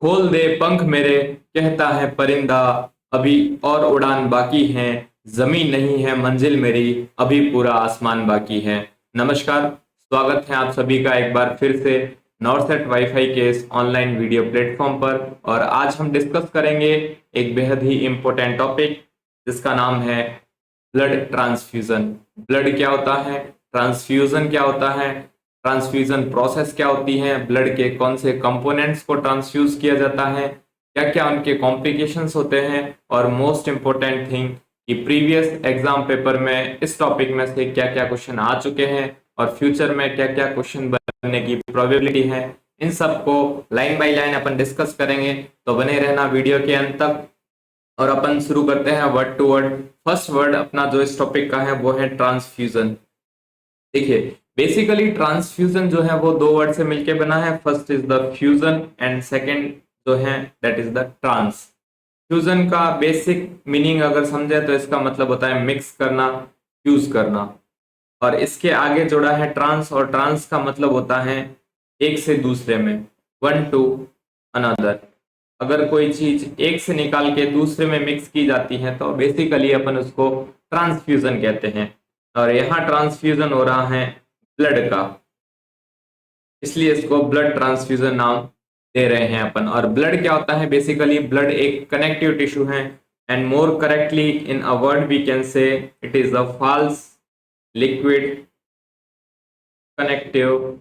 खोल दे पंख मेरे, कहता है परिंदा, अभी और उड़ान बाकी है। जमीन नहीं है मंजिल मेरी, अभी पूरा आसमान बाकी है। नमस्कार, स्वागत है आप सभी का एक बार फिर से नॉरसेट वाईफाई के इस ऑनलाइन वीडियो प्लेटफॉर्म पर। और आज हम डिस्कस करेंगे एक बेहद ही इम्पोर्टेंट टॉपिक जिसका नाम है ब्लड ट्रांसफ्यूजन। ब्लड क्या होता है, ट्रांसफ्यूजन क्या होता है, ट्रांसफ्यूजन प्रोसेस क्या होती है, ब्लड के कौन से कंपोनेंट्स को ट्रांसफ्यूज किया जाता है, क्या क्या उनके कॉम्प्लिकेशंस होते हैं, और मोस्ट इंपॉर्टेंट थिंग कि प्रीवियस एग्जाम पेपर में इस टॉपिक में से क्या क्या क्वेश्चन आ चुके हैं और फ्यूचर में क्या क्या क्वेश्चन बनने की प्रोबेबिलिटी है। इन सबको line by line upon discuss करेंगे, तो बने रहना वीडियो के अंत तक। और अपन शुरू करते हैं word to word. First word अपना जो इस टॉपिक का है वो है ट्रांसफ्यूजन। देखिए, बेसिकली ट्रांसफ्यूजन जो है वो दो वर्ड से मिलके बना है। First is the fusion and second जो है that is the trans. Fusion का बेसिक मीनिंग अगर समझे तो इसका मतलब होता है मिक्स करना, फ्यूज करना। और इसके आगे जोड़ा है ट्रांस, और ट्रांस का मतलब होता है एक से दूसरे में, वन टू अनदर। अगर कोई चीज एक से निकाल के दूसरे में मिक्स की जाती है तो बेसिकली अपन उसको ट्रांसफ्यूजन कहते हैं। और यहाँ ट्रांसफ्यूजन हो रहा है ब्लड का, इसलिए इसको ब्लड ट्रांसफ्यूजन नाम दे रहे हैं अपन। और ब्लड क्या होता है, बेसिकली ब्लड एक कनेक्टिव टिश्यू है, and more correctly in a word we can say it is a false liquid connective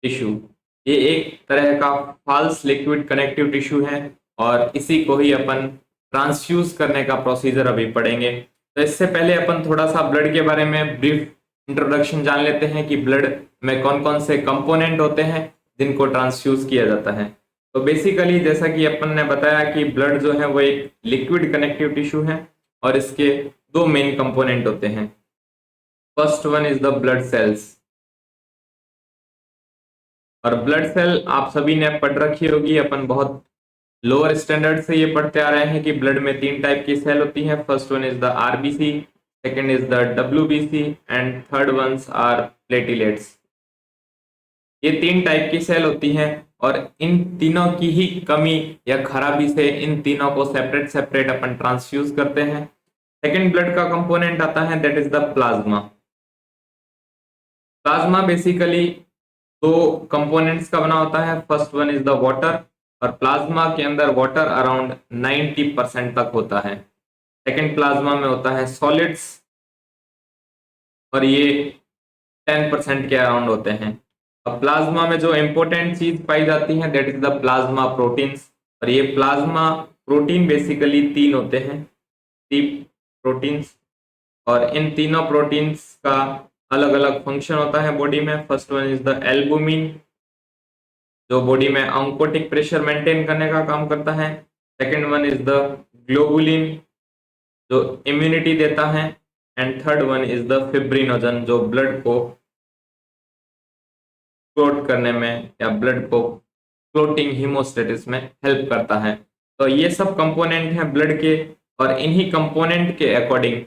tissue. ये एक तरह का फाल्स लिक्विड कनेक्टिव टिश्यू है, और इसी को ही अपन ट्रांसफ्यूज करने का प्रोसीजर अभी पढ़ेंगे। तो इससे पहले अपन थोड़ा सा ब्लड के बारे में ब्रीफ इंट्रोडक्शन जान लेते हैं कि ब्लड में कौन कौन से कंपोनेंट होते हैं जिनको ट्रांसफ्यूज किया जाता है। तो बेसिकली जैसा कि अपन ने बताया कि ब्लड जो है वो एक लिक्विड कनेक्टिव टिश्यू है, और इसके दो मेन कंपोनेंट होते हैं। First one is the blood cells. और ब्लड सेल आप सभी ने पढ़ रखी होगी, अपन बहुत लोअर स्टैंडर्ड से ये पढ़ते आ रहे हैं कि ब्लड में तीन टाइप की सेल होती है। First one is the RBC, second is the WBC, and third ones are platelets. ये तीन टाइप की सेल होती हैं, और इन तीनों की ही कमी या खराबी से इन तीनों को सेपरेट सेपरेट अपन ट्रांसफ्यूज करते हैं। सेकंड ब्लड का कंपोनेंट आता है that is the plasma. Plasma basically दो कंपोनेंट्स का बना होता है। First one is the water, और प्लाज्मा के अंदर वाटर अराउंड 90% तक होता है। सेकंड प्लाज्मा में होता है सॉलिड्स, और ये 10% के अराउंड होते हैं। अब प्लाज्मा में जो इंपॉर्टेंट चीज पाई जाती है that is the plasma proteins. और ये प्लाज्मा प्रोटीन बेसिकली तीन होते हैं, तीन प्रोटीन्स। और इन तीनों प्रोटीन्स का अलग अलग फंक्शन होता है बॉडी में। First one is the albumin, जो बॉडी में ऑन्कोटिक प्रेशर मेंटेन करने का काम करता है। Second one is the globulin, जो इम्यूनिटी देता है। And third one is the fibrinogen, जो ब्लड को क्लोट करने में या ब्लड को क्लोटिंग हीमोस्टेटिस में हेल्प करता है। तो ये सब कंपोनेंट हैं ब्लड के, और इन्हीं कंपोनेंट के अकॉर्डिंग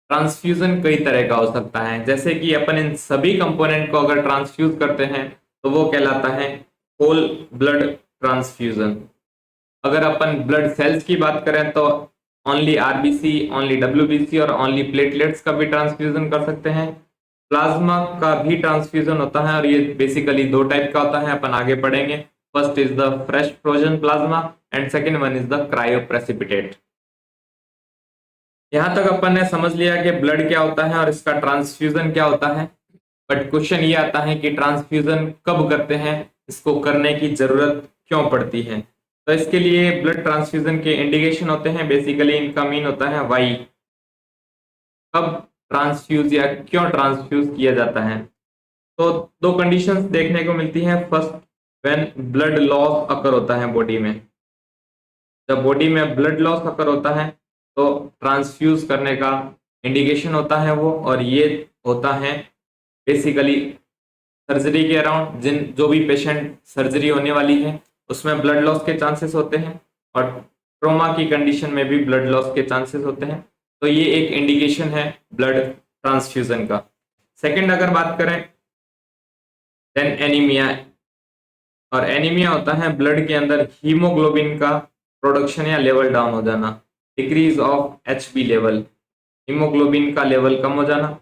ट्रांसफ्यूजन कई तरह का हो सकता है। जैसे कि अपन इन सभी कंपोनेंट को अगर ट्रांसफ्यूज करते हैं तो वो कहलाता है होल ब्लड ट्रांसफ्यूजन। अगर अपन ब्लड सेल्स की बात करें तो ओनली आरबीसी, ओनली डब्ल्यूबीसी और ओनली प्लेटलेट्स का भी ट्रांसफ्यूजन कर सकते हैं। प्लाज्मा का भी ट्रांसफ्यूजन होता है, और ये बेसिकली दो टाइप का होता है, अपन आगे पढ़ेंगे। First is the fresh frozen plasma, and second one is the cryo precipitate. यहां तक अपन ने समझ लिया कि ब्लड क्या होता है और इसका ट्रांसफ्यूजन क्या होता है। बट क्वेश्चन ये आता है कि ट्रांसफ्यूजन कब करते हैं, इसको करने की जरूरत क्यों पड़ती है। तो इसके लिए ब्लड ट्रांसफ्यूजन के इंडिकेशन होते हैं। बेसिकली इनका मीन होता है वाई, कब ट्रांसफ्यूज या क्यों ट्रांसफ्यूज किया जाता है। तो दो कंडीशंस देखने को मिलती हैं। फर्स्ट, व्हेन ब्लड लॉस अकर होता है बॉडी में। जब बॉडी में ब्लड लॉस अकर होता है तो ट्रांसफ्यूज करने का इंडिकेशन होता है वो, और ये होता है बेसिकली सर्जरी के अराउंड। जिन जो भी पेशेंट सर्जरी होने वाली है उसमें ब्लड लॉस के चांसेस होते हैं, और ट्रोमा की कंडीशन में भी ब्लड लॉस के चांसेस होते हैं। तो ये एक इंडिकेशन है ब्लड ट्रांसफ्यूजन का। सेकंड अगर बात करें देन एनीमिया और एनीमिया होता है ब्लड के अंदर हीमोग्लोबिन का प्रोडक्शन या लेवल डाउन हो जाना, decrease of HB level, haemoglobin का लेवल कम हो जाना।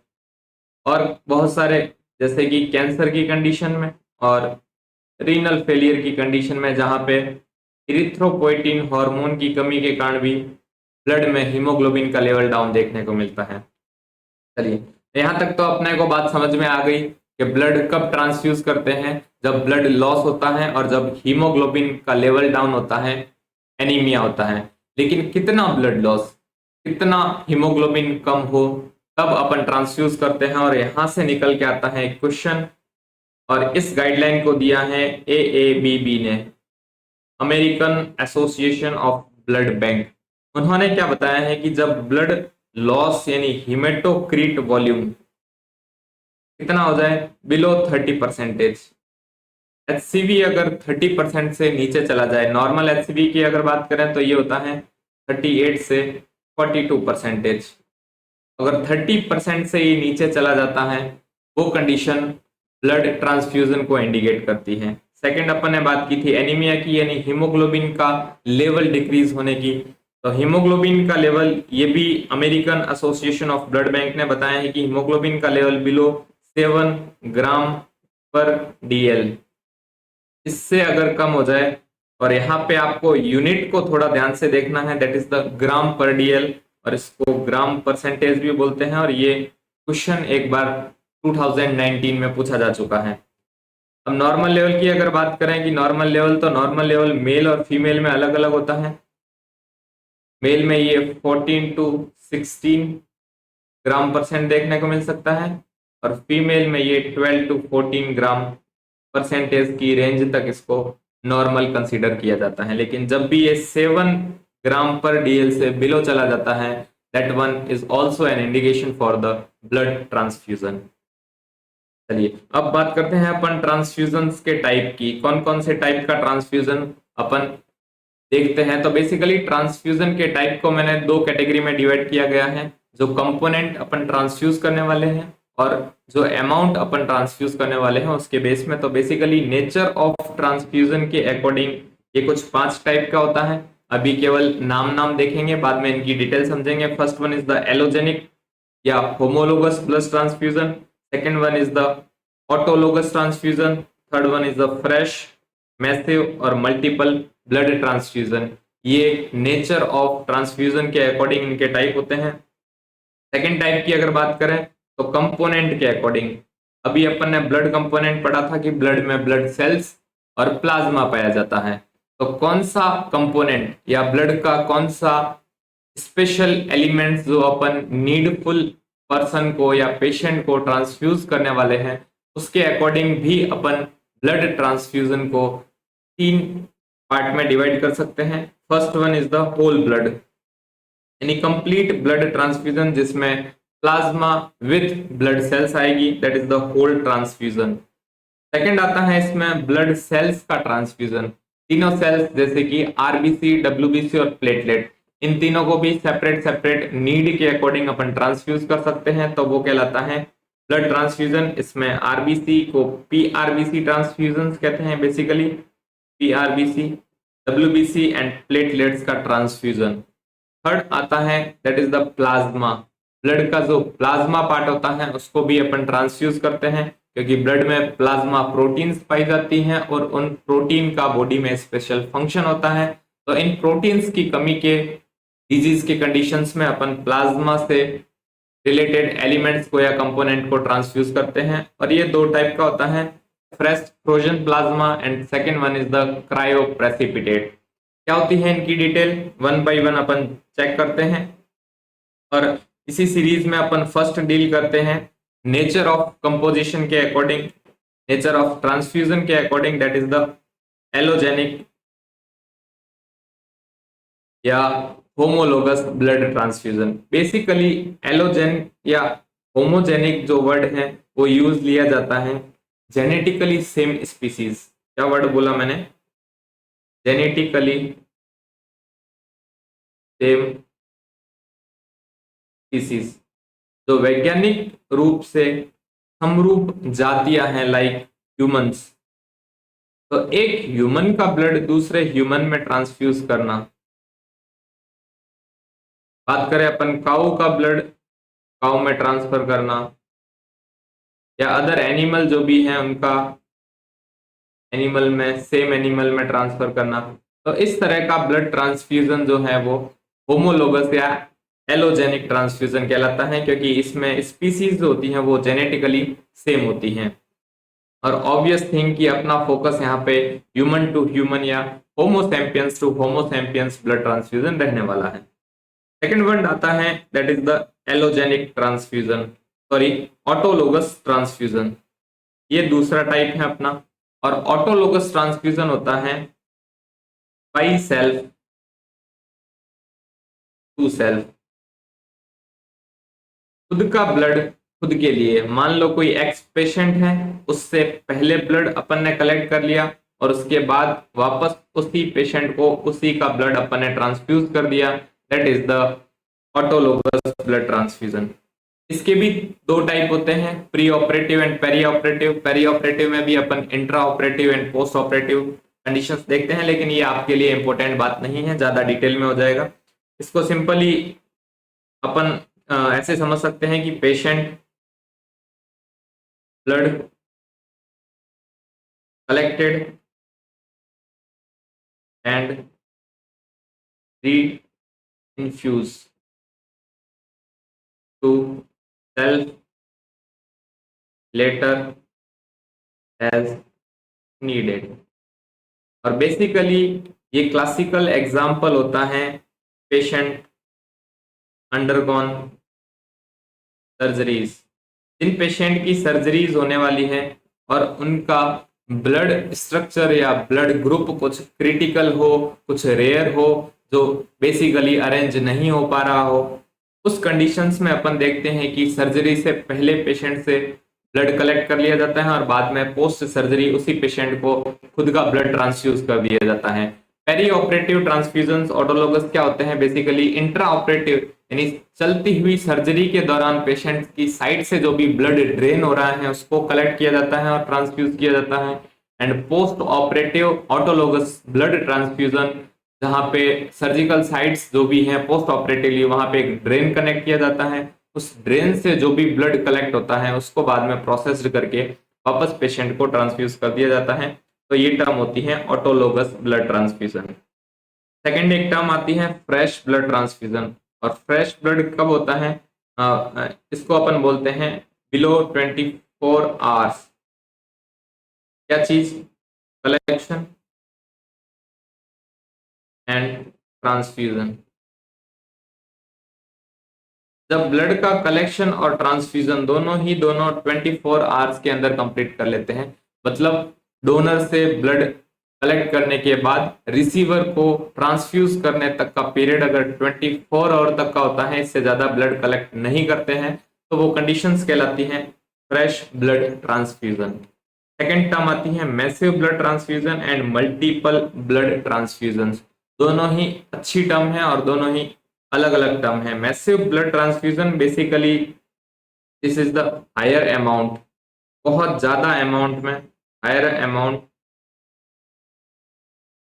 और बहुत सारे जैसे कि कैंसर की कंडीशन में और रीनल फेलियर की कंडीशन में जहां पे इरिथ्रोपोइटिन हार्मोन की कमी के कारण भी ब्लड में हीमोग्लोबिन का लेवल डाउन देखने को मिलता है। चलिए, यहां तक तो अपने को बात समझ में आ गई कि ब्लड कब ट्रांसफ्यूज करते हैं, जब ब्लड लॉस होता है और जब हीमोग्लोबिन का लेवल डाउन होता है, एनीमिया होता है। लेकिन कितना ब्लड लॉस, कितना हीमोग्लोबिन कम हो तब अपन ट्रांसफ्यूज करते हैं, और यहां से निकल के आता है क्वेश्चन। और इस गाइडलाइन को दिया है AABB ने, American association of blood bank. उन्होंने क्या बताया है कि जब ब्लड लॉस यानी हिमेटोक्रीट वॉल्यूम कितना हो जाए, बिलो 30%, एचसीवी अगर 30% से नीचे चला जाए, नॉर्मल एचसीवी की अगर बात करें तो ये होता है 38 से 42%। अगर 30% से ये नीचे चला जाता है, वो कंडीशन ब्लड ट्रांसफ्यूजन को इंडिकेट करती है। सेकंड अपन ने बात की थी एनीमिया की, यानी हीमोग्लोबिन का लेवल डिक्रीज होने की। तो हीमोग्लोबिन का लेवल, ये भी American association of blood bank ने बताया है कि हीमोग्लोबिन का लेवल बिलो 7 ग्राम पर डीएल, इससे अगर कम हो जाए, और यहाँ पे आपको यूनिट को थोड़ा ध्यान से देखना है, दैट इज द ग्राम पर डीएल, और इसको ग्राम परसेंटेज भी बोलते हैं। और ये क्वेश्चन एक बार 2019 में पूछा जा चुका है। अब नॉर्मल लेवल की अगर बात करें कि नॉर्मल लेवल, तो नॉर्मल लेवल मेल और फीमेल में अलग अलग होता है। मेल में ये 14 टू 16 ग्राम परसेंट देखने को मिल सकता है, और फीमेल में ये 12 टू 14 ग्राम परसेंटेज की रेंज तक इसको नॉर्मल कंसीडर किया जाता है। लेकिन जब भी ये 7 ग्राम पर डीएल से बिलो चला जाता है, that one is also an indication for the blood transfusion. चलिए, अब बात करते हैं अपन ट्रांसफ्यूजन के टाइप की, कौन कौन से टाइप का ट्रांसफ्यूजन अपन देखते हैं। तो बेसिकली ट्रांसफ्यूजन के टाइप को मैंने दो कैटेगरी में डिवाइड किया गया है, जो कंपोनेंट अपन ट्रांसफ्यूज करने वाले हैं और जो अमाउंट अपन ट्रांसफ्यूज करने वाले हैं उसके बेस में। तो बेसिकली नेचर ऑफ ट्रांसफ्यूजन के अकॉर्डिंग ये कुछ 5 टाइप का होता है। अभी केवल नाम नाम देखेंगे, बाद में इनकी डिटेल समझेंगे। First one is the allogenic या homologous blood transfusion, second one is the autologous transfusion, third one is the fresh, massive और मल्टीपल ब्लड ट्रांसफ्यूजन। ये नेचर ऑफ ट्रांसफ्यूजन के अकॉर्डिंग इनके टाइप होते हैं। सेकेंड टाइप की अगर बात करें तो कंपोनेंट के अकॉर्डिंग, अभी अपन ने ब्लड कंपोनेंट पढ़ा था कि ब्लड में ब्लड सेल्स और प्लाज्मा पाया जाता है। तो कौन सा कंपोनेंट या ब्लड का कौन सा स्पेशल एलिमेंट्स जो अपन नीडफुल पर्सन को या पेशेंट को ट्रांसफ्यूज करने वाले हैं, उसके अकॉर्डिंग भी अपन ब्लड ट्रांसफ्यूजन को 3 पार्ट में डिवाइड कर सकते हैं। First one is the whole blood, यानी कंप्लीट ब्लड ट्रांसफ्यूजन, जिसमें प्लाज्मा विथ ब्लड सेल्स आएगी, that is the whole transfusion. Second आता है इसमें ब्लड सेल्स का ट्रांसफ्यूजन, तीनों सेल्स जैसे कि आरबीसी, डब्ल्यूबीसी और प्लेटलेट, इन तीनों को भी सेपरेट सेपरेट नीड के अकॉर्डिंग अपन ट्रांसफ्यूज कर सकते हैं, तो वो कहलाता है ब्लड ट्रांसफ्यूजन। इसमें आरबीसी को पीआरबीसी ट्रांसफ्यूजन कहते हैं, basically PRBC, WBC and platelets का ट्रांसफ्यूजन। थर्ड आता है that is the plasma, blood का जो प्लाज्मा पार्ट होता है उसको भी अपन ट्रांसफ्यूज करते हैं, क्योंकि ब्लड में प्लाज्मा प्रोटीन्स पाई जाती हैं और उन प्रोटीन का बॉडी में स्पेशल फंक्शन होता है। तो इन प्रोटीन्स की कमी के डिजीज के कंडीशंस में अपन प्लाज्मा से रिलेटेड एलिमेंट्स को या कंपोनेंट को ट्रांसफ्यूज करते हैं। और ये 2 टाइप का होता है, fresh frozen plasma and second one is the cryoprecipitate. क्या होती है इनकी डिटेल, वन बाय वन अपन चेक करते हैं। और इसी सीरीज में अपन फर्स्ट डील करते हैं नेचर ऑफ कंपोजिशन के अकॉर्डिंग, नेचर ऑफ ट्रांसफ्यूजन के according, that is the allogenic या homologous blood transfusion. Basically allogen या होमोजेनिक जो वर्ड है वो यूज लिया जाता है जेनेटिकली सेम स्पीसीज। क्या वर्ड बोला मैंने, जेनेटिकली सेम स्पीसीज, जो वैज्ञानिक रूप से समरूप जातियां हैं, लाइक ह्यूमंस। तो एक ह्यूमन का ब्लड दूसरे ह्यूमन में ट्रांसफ्यूज करना, बात करें अपन काऊ का ब्लड काऊ में ट्रांसफर करना, या अदर एनिमल जो भी हैं उनका एनिमल में सेम एनिमल में ट्रांसफर करना, तो इस तरह का ब्लड ट्रांसफ्यूजन जो है वो होमोलोगस या एलोजेनिक ट्रांसफ्यूजन कहलाता है, क्योंकि इसमें स्पीसीज जो होती हैं वो जेनेटिकली सेम होती हैं। और ऑब्वियस थिंग कि अपना फोकस यहाँ पे ह्यूमन टू ह्यूमन या homo sapiens to homo sapiens blood transfusion रहने वाला है। सेकंड वर्ड आता है that is the allogenic transfusion, sorry autologous transfusion, ये दूसरा टाइप है अपना। और ऑटोलोगस ट्रांसफ्यूजन होता है बाई सेल्फ टू सेल्फ, खुद का ब्लड खुद के लिए। मान लो कोई एक्स पेशेंट है, उससे पहले ब्लड अपन ने कलेक्ट कर लिया और उसके बाद वापस उसी पेशेंट को उसी का ब्लड अपन ने ट्रांसफ्यूज कर दिया, that is the autologous blood transfusion. इसके भी दो टाइप होते हैं, preoperative and perioperative. Perioperative में भी अपन intraoperative and postoperative conditions देखते हैं, लेकिन ये आपके लिए इंपॉर्टेंट बात नहीं है, ज्यादा डिटेल में हो जाएगा। इसको सिंपली अपन ऐसे समझ सकते हैं कि patient blood collected and re infuse to self later as needed. और बेसिकली ये क्लासिकल एग्जाम्पल होता है पेशेंट अंडरगॉन सर्जरीज, जिन पेशेंट की सर्जरीज होने वाली है और उनका ब्लड स्ट्रक्चर या ब्लड ग्रुप कुछ क्रिटिकल हो, कुछ रेयर हो, जो बेसिकली अरेंज नहीं हो पा रहा हो, उस कंडीशंस में अपन देखते हैं कि सर्जरी से पहले पेशेंट से ब्लड कलेक्ट कर लिया जाता है और बाद में पोस्ट सर्जरी उसी पेशेंट को खुद का ब्लड ट्रांसफ्यूज कर दिया जाता है। पेरी ऑपरेटिव ट्रांसफ्यूजन ऑटोलोगस क्या होते हैं, बेसिकली इंट्रा ऑपरेटिव, यानी चलती हुई सर्जरी के दौरान पेशेंट की साइड से जो भी ब्लड ड्रेन हो रहा है उसको कलेक्ट किया जाता है और ट्रांसफ्यूज किया जाता है। And post operative autologous blood transfusion, जहां पे सर्जिकल साइट्स जो भी हैं पोस्ट ऑपरेटिवली वहां पे एक ड्रेन कनेक्ट किया जाता है, उस ड्रेन से जो भी ब्लड कलेक्ट होता है उसको बाद में प्रोसेस्ड करके वापस पेशेंट को ट्रांसफ्यूज कर दिया जाता है। तो ये टर्म होती है ऑटोलोगस ब्लड ट्रांसफ्यूजन। सेकेंड एक टर्म आती है फ्रेश ब्लड ट्रांसफ्यूजन। और फ्रेश ब्लड कब होता है, इसको अपन बोलते हैं बिलो 24 आवर्स। क्या चीज, कलेक्शन एंड ट्रांसफ्यूजन। जब ब्लड का कलेक्शन और ट्रांसफ्यूजन दोनों 24 आवर्स के अंदर कंप्लीट कर लेते हैं, मतलब डोनर से ब्लड कलेक्ट करने के बाद रिसीवर को ट्रांसफ्यूज करने तक का पीरियड अगर 24 आवर तक का होता है, इससे ज्यादा ब्लड कलेक्ट नहीं करते हैं, तो वो कंडीशंस कहलाती हैं fresh blood transfusion. Second term आती है massive blood transfusion and multiple blood transfusion. दोनों ही अच्छी टर्म है और दोनों ही अलग अलग टर्म है। Massive blood transfusion basically this is the higher amount, बहुत ज्यादा अमाउंट में, higher amount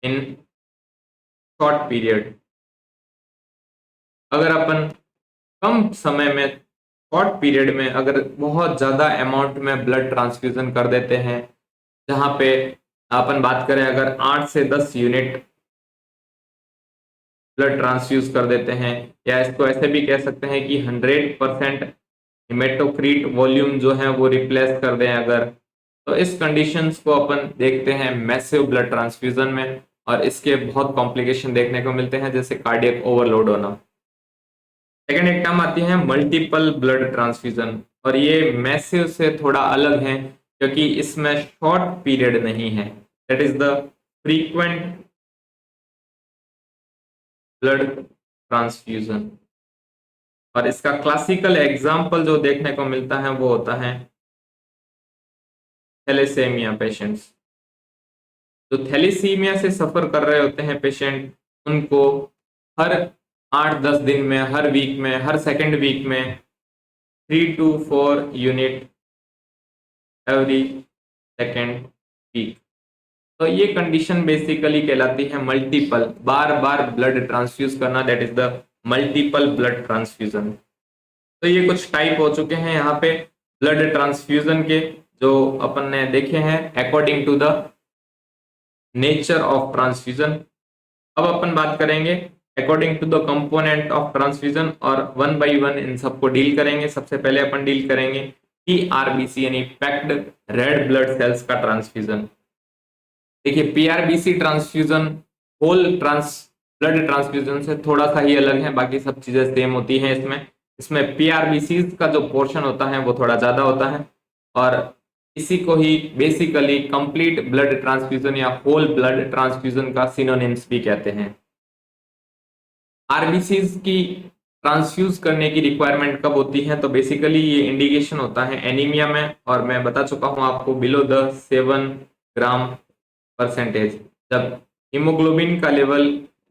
in short period. अगर अपन कम समय में शॉर्ट पीरियड में अगर बहुत ज्यादा अमाउंट में ब्लड ट्रांसफ्यूजन कर देते हैं, जहां पे अपन बात करें अगर 8 से 10 यूनिट ब्लड ट्रांसफ्यूज कर देते हैं, या इसको ऐसे भी कह सकते हैं कि 100% हिमेटोक्रीट वॉल्यूम जो है वो रिप्लेस कर दें अगर, तो इस कंडीशंस को अपन देखते हैं मैसिव ब्लड ट्रांसफ्यूजन में। और इसके बहुत कॉम्प्लिकेशन देखने को मिलते हैं, जैसे कार्डियक ओवरलोड होना। सेकेंड एक टर्म आती है मल्टीपल ब्लड ट्रांसफ्यूजन, और ये मैसिव से थोड़ा अलग है क्योंकि इसमें शॉर्ट पीरियड नहीं है, that is the frequent blood transfusion. और इसका क्लासिकल एग्जाम्पल जो देखने को मिलता है वो होता है थैलेसेमिया पेशेंट्स। जो थैलेसीमिया से सफर कर रहे होते हैं पेशेंट, उनको हर 8-10 दिन में, हर वीक में, हर सेकेंड वीक में 3 to 4 unit every second week, तो ये कंडीशन बेसिकली कहलाती है मल्टीपल, बार बार ब्लड ट्रांसफ्यूज करना, that is the multiple blood transfusion. तो ये कुछ टाइप हो चुके हैं यहाँ पे ब्लड ट्रांसफ्यूजन के, जो अपन ने देखे हैं according to the nature of transfusion. अब अपन बात करेंगे according to the component of transfusion और वन बाय वन इन सबको डील करेंगे। सबसे पहले अपन डील करेंगे पीआरबीसी यानी पैक्ड रेड ब्लड सेल्स का ट्रांसफ्यूजन। देखिए PRBC transfusion whole blood transfusion से थोड़ा सा ही अलग है, बाकी सब चीजें सेम होती हैं इसमें। इसमें पीआरबीसी का जो पोर्शन होता है वो थोड़ा ज्यादा होता है, और इसी को ही बेसिकली कंप्लीट ब्लड ट्रांसफ्यूजन या होल ब्लड ट्रांसफ्यूजन का सिनोनिम्स भी कहते हैं। आरबीसीज की ट्रांसफ्यूज करने की रिक्वायरमेंट कब होती है, तो बेसिकली ये इंडिकेशन होता है एनीमिया में, और मैं बता चुका हूं आपको बिलो द 7 ग्राम परसेंटेज। जब हीमोग्लोबिन का लेवल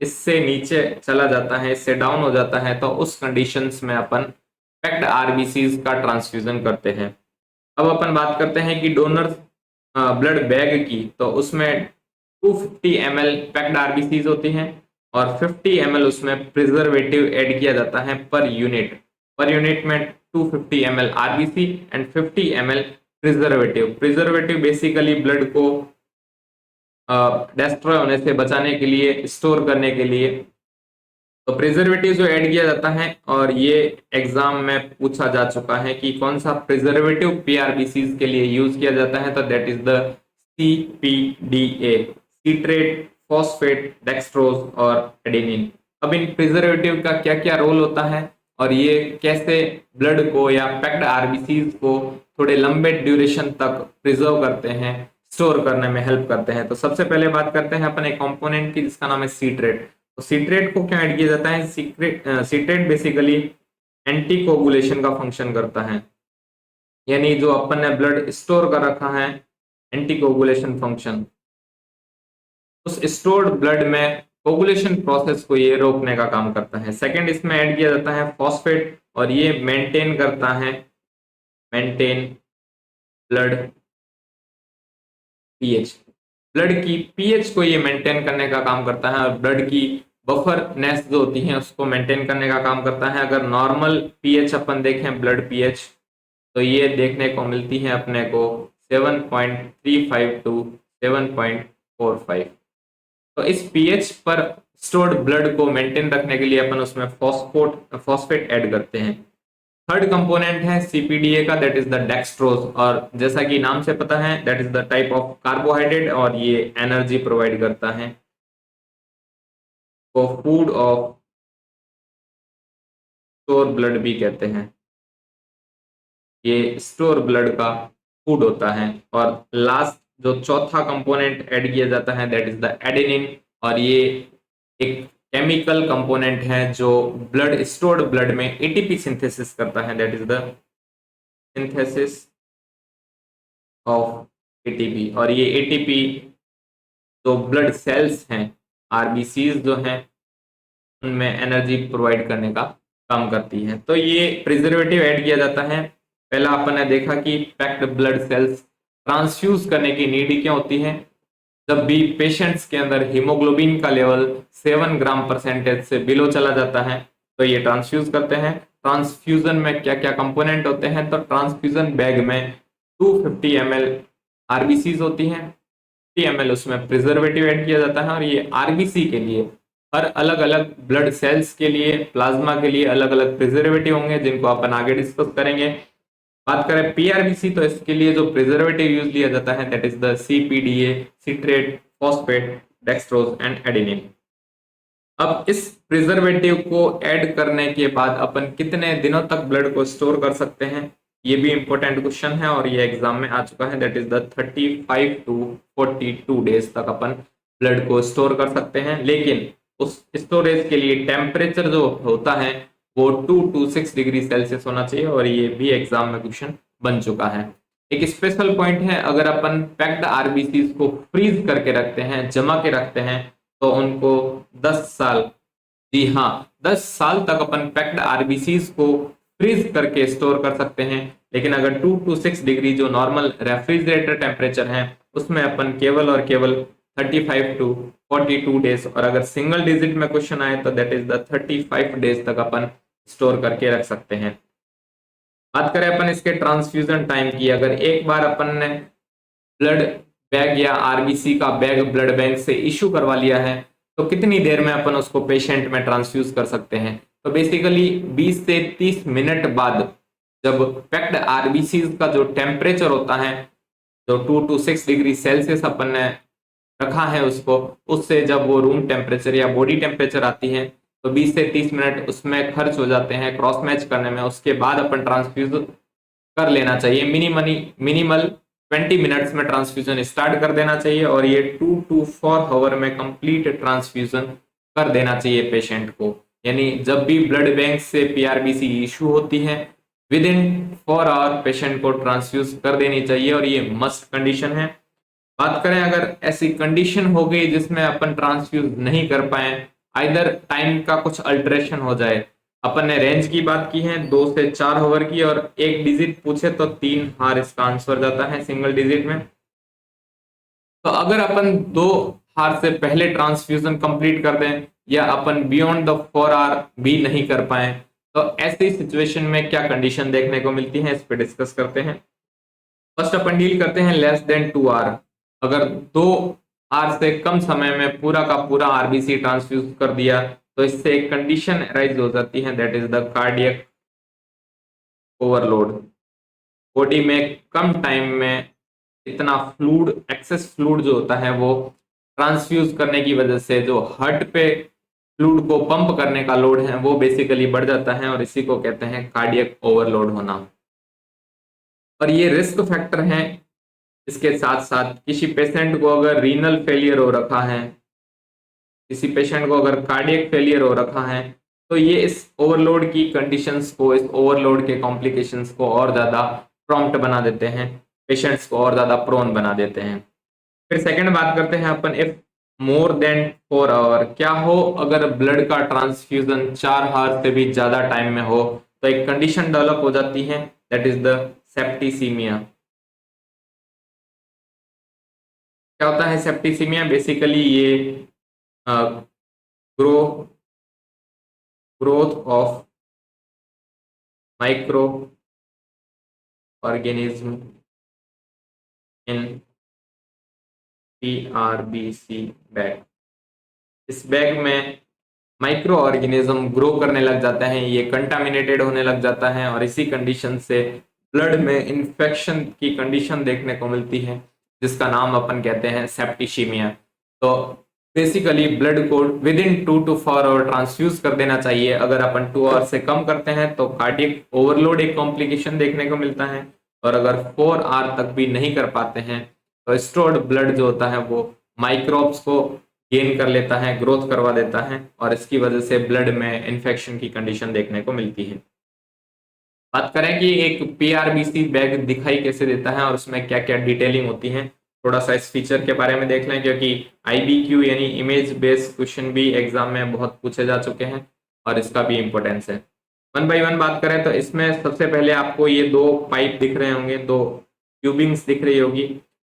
इससे नीचे चला जाता है, इससे डाउन हो जाता है, तो उस कंडीशंस में अपन पैक्ड आरबीसीज का ट्रांसफ्यूजन करते हैं। अब अपन बात करते हैं कि डोनर ब्लड बैग की, तो उसमें 250 ml पैक्ड आरबीसीज होती हैं और 50 ml उसमें प्रिजर्वेटिव ऐड किया जाता है पर यूनिट। पर यूनिट में 250 ml RBC and 50 ml preservative. Preservative basically blood को डिस्ट्रॉय होने से बचाने के लिए, स्टोर करने के लिए, तो प्रिजर्वेटिव जो ऐड किया जाता है, और ये एग्जाम में पूछा जा चुका है कि कौन सा प्रिजर्वेटिव पीआरबीसीज के लिए यूज किया जाता है, तो that is the CPDA, citrate phosphate dextrose और एडेनिन। अब इन प्रिजर्वेटिव का क्या क्या रोल होता है और ये कैसे ब्लड को या पैक्ड आरबीसीज को थोड़े लंबे ड्यूरेशन तक प्रिजर्व करते हैं, स्टोर करने में हेल्प करते हैं। तो सबसे पहले बात करते हैं अपन एक कंपोनेंट की जिसका नाम है सीट्रेट। तो सीट्रेट को क्या ऐड किया जाता है? सीट्रेट बेसिकली एंटी कोगुलेशन का फंक्शन करता है, यानी जो अपन ने ब्लड स्टोर कर रखा है, एंटी कोगुलेशन फंक्शन, उस स्टोर्ड ब्लड में कोगुलेशन प्रोसेस को ये रोकने का काम करता है। सेकंड इसमें ऐड किया जाता है फॉस्फेट, और ये मेंटेन करता है ब्लड पीएच। ब्लड की पीएच को ये मेंटेन करने का काम करता है, और ब्लड की बफरनेस जो होती है उसको मेंटेन करने का काम करता है। अगर नॉर्मल पीएच अपन देखें, ब्लड पीएच, तो ये देखने को मिलती है अपने को 7.35 टू 7.45। तो इस पीएच पर स्टोर्ड ब्लड को मेंटेन रखने के लिए अपन उसमें फॉस्फेट ऐड करते हैं। थर्ड कंपोनेंट है सीपीडीए का, दैट इज द डेक्सट्रोज, और जैसा कि नाम से पता है that is the type of carbohydrate, और ये एनर्जी प्रोवाइड करता है, को फूड ऑफ स्टोर ब्लड भी कहते हैं। ये स्टोर ब्लड का फूड होता है। और लास्ट जो चौथा कंपोनेंट ऐड किया जाता है दैट इज द एडेनिन, और ये एक केमिकल कंपोनेंट है जो ब्लड स्टोर्ड ब्लड में एटीपी सिंथेसिस करता है, that is the synthesis of ATP. और ये एटीपी जो ब्लड सेल्स हैं, आरबीसीज जो हैं, उनमें एनर्जी प्रोवाइड करने का काम करती है। तो ये प्रिजर्वेटिव ऐड किया जाता है। पहला अपन ने देखा कि पैक्ड ब्लड सेल्स ट्रांसफ्यूज करने की नीड क्या होती है, जब भी पेशेंट्स के अंदर हीमोग्लोबिन का लेवल 7 ग्राम परसेंटेज से बिलो चला जाता है, तो ये ट्रांसफ्यूज करते हैं। ट्रांसफ्यूजन में क्या क्या कंपोनेंट होते हैं, तो ट्रांसफ्यूजन बैग में 250 ml आरबीसीज होती हैं, 50 ml उसमें प्रिजर्वेटिव ऐड किया जाता है। और ये आरबीसी के लिए, हर अलग अलग ब्लड सेल्स के लिए, प्लाज्मा के लिए अलग अलग प्रिजर्वेटिव होंगे, जिनको अपन आगे डिस्कस करेंगे। बात करें पीआरबीसी, तो इसके लिए जो प्रिजर्वेटिव यूज लिया जाता है that is the CPDA, citrate phosphate dextrose and adenine. अब इस प्रिजर्वेटिव को ऐड करने के बाद अपन कितने दिनों तक ब्लड को स्टोर कर सकते हैं, ये भी इंपॉर्टेंट क्वेश्चन है, और ये एग्जाम में आ चुका है। That is the 35 to 42 days तक अपन ब्लड को स्टोर कर सकते हैं, लेकिन उस स्टोरेज के लिए टेम्परेचर जो होता है वो 2 to 6 डिग्री सेल्सियस होना चाहिए, और ये भी एग्जाम में क्वेश्चन बन चुका है। एक स्पेशल पॉइंट है, अगर अपन पैक्ड आरबीसीज को फ्रीज करके रखते हैं, जमा के रखते हैं, तो उनको 10 साल, जी हाँ 10 साल तक अपन पैक्ड आरबीसीज को फ्रीज करके स्टोर कर सकते हैं। लेकिन अगर 2 to 6 डिग्री जो नॉर्मल रेफ्रिजरेटर टेम्परेचर है, उसमें अपन केवल और केवल 35 टू 42 डेज, और अगर सिंगल डिजिट में क्वेश्चन आए तो दैट इज द 35 डेज तक अपन स्टोर करके रख सकते हैं। बात करें अपन इसके ट्रांसफ्यूजन टाइम की, अगर एक बार अपन ने ब्लड बैग या आरबीसी का बैग ब्लड बैंक से इश्यू करवा लिया है तो कितनी देर में अपन उसको पेशेंट में ट्रांसफ्यूज कर सकते हैं। तो बेसिकली 20 से 30 मिनट बाद जब पैक्ड आरबीसी का जो टेम्परेचर होता है, जो 2 to 6 डिग्री सेल्सियस अपन ने रखा है उसको, उससे जब वो रूम टेम्परेचर या बॉडी टेम्परेचर आती है तो 20 से 30 मिनट उसमें खर्च हो जाते हैं क्रॉस मैच करने में। उसके बाद अपन ट्रांसफ्यूज कर लेना चाहिए। मिनिमल 20 मिनट्स में ट्रांसफ्यूजन स्टार्ट कर देना चाहिए और ये 2 to 4 आवर में कंप्लीट ट्रांसफ्यूजन कर देना चाहिए पेशेंट को। यानी जब भी ब्लड बैंक से पीआरबीसी इशू होती है विद इन 4 आवर पेशेंट को ट्रांसफ्यूज कर देनी चाहिए और ये मस्ट कंडीशन है। बात करें अगर ऐसी कंडीशन हो गई जिसमें अपन ट्रांसफ्यूज नहीं कर पाए, आइदर टाइम का कुछ अल्टरेशन हो जाए, अपन ने रेंज की बात की है 2 से 4 ओवर की, और एक डिजिट पूछे तो 3 हार इसका आंसर जाता है सिंगल डिजिट में। तो अगर अपन 2 हार से पहले ट्रांसफ्यूजन कंप्लीट कर दें या अपन बियॉन्ड द 4 आवर भी नहीं कर पाए तो ऐसी सिचुएशन में क्या कंडीशन देखने को मिलती है, इस पे डिस्कस करते हैं। फर्स्ट अपन डील करते हैं लेस देन 2 आवर। अगर 2 आवर से कम समय में पूरा का पूरा आरबीसी ट्रांसफ्यूज कर दिया तो इससे एक कंडीशन राइज हो जाती है, that is the cardiac overload. Body में कम टाइम में इतना फ्लूड, एक्सेस फ्लूड जो होता है वो ट्रांसफ्यूज करने की वजह से जो हार्ट पे फ्लूड को पंप करने का लोड है वो बेसिकली बढ़ जाता है और इसी को कहते हैं कार्डियक ओवरलोड होना। और ये रिस्क फैक्टर है। इसके साथ साथ किसी पेशेंट को अगर रीनल फेलियर हो रखा है, किसी पेशेंट को अगर कार्डियक फेलियर हो रखा है तो ये इस ओवरलोड की कंडीशंस को, इस ओवरलोड के कॉम्प्लिकेशंस को और ज्यादा प्रॉम्प्ट बना देते हैं, पेशेंट्स को और ज्यादा प्रोन बना देते हैं। फिर सेकंड बात करते हैं अपन, इफ मोर देन 4 आवर, क्या हो अगर ब्लड का ट्रांसफ्यूजन 4 आवर से भी ज्यादा टाइम में हो तो एक कंडीशन डेवलप हो जाती है, दैट इज द सेप्टिसीमिया। क्या होता है सेप्टिसीमिया? बेसिकली ये growth of micro organism in PRBC bag. इस बैग में माइक्रो ऑर्गेनिज्म ग्रो करने लग जाते हैं, ये कंटामिनेटेड होने लग जाता है और इसी कंडीशन से ब्लड में इन्फेक्शन की कंडीशन देखने को मिलती है जिसका नाम अपन कहते हैं सेप्टिसीमिया। तो बेसिकली ब्लड को within 2 to 4 hour transfuse कर देना चाहिए। अगर अपन 2 आवर से कम करते हैं तो कार्डियक ओवरलोड एक कॉम्प्लिकेशन देखने को मिलता है, और अगर 4 आवर तक भी नहीं कर पाते हैं तो स्टोर्ड ब्लड जो होता है वो माइक्रोब्स को गेन कर लेता है, ग्रोथ करवा देता है और इसकी वजह से ब्लड में इन्फेक्शन की कंडीशन देखने को मिलती है। बात करें कि एक पीआरबीसी बैग दिखाई कैसे देता है और उसमें क्या क्या डिटेलिंग होती है, थोड़ा सा इस फीचर के बारे में देख लें, क्योंकि आईबीक्यू यानी इमेज बेस्ड क्वेश्चन भी एग्जाम में बहुत पूछे जा चुके हैं और इसका भी इंपॉर्टेंस है। वन बाय वन बात करें तो इसमें सबसे पहले आपको ये 2 पाइप दिख रहे होंगे, 2 ट्यूबिंग्स दिख रही होगी।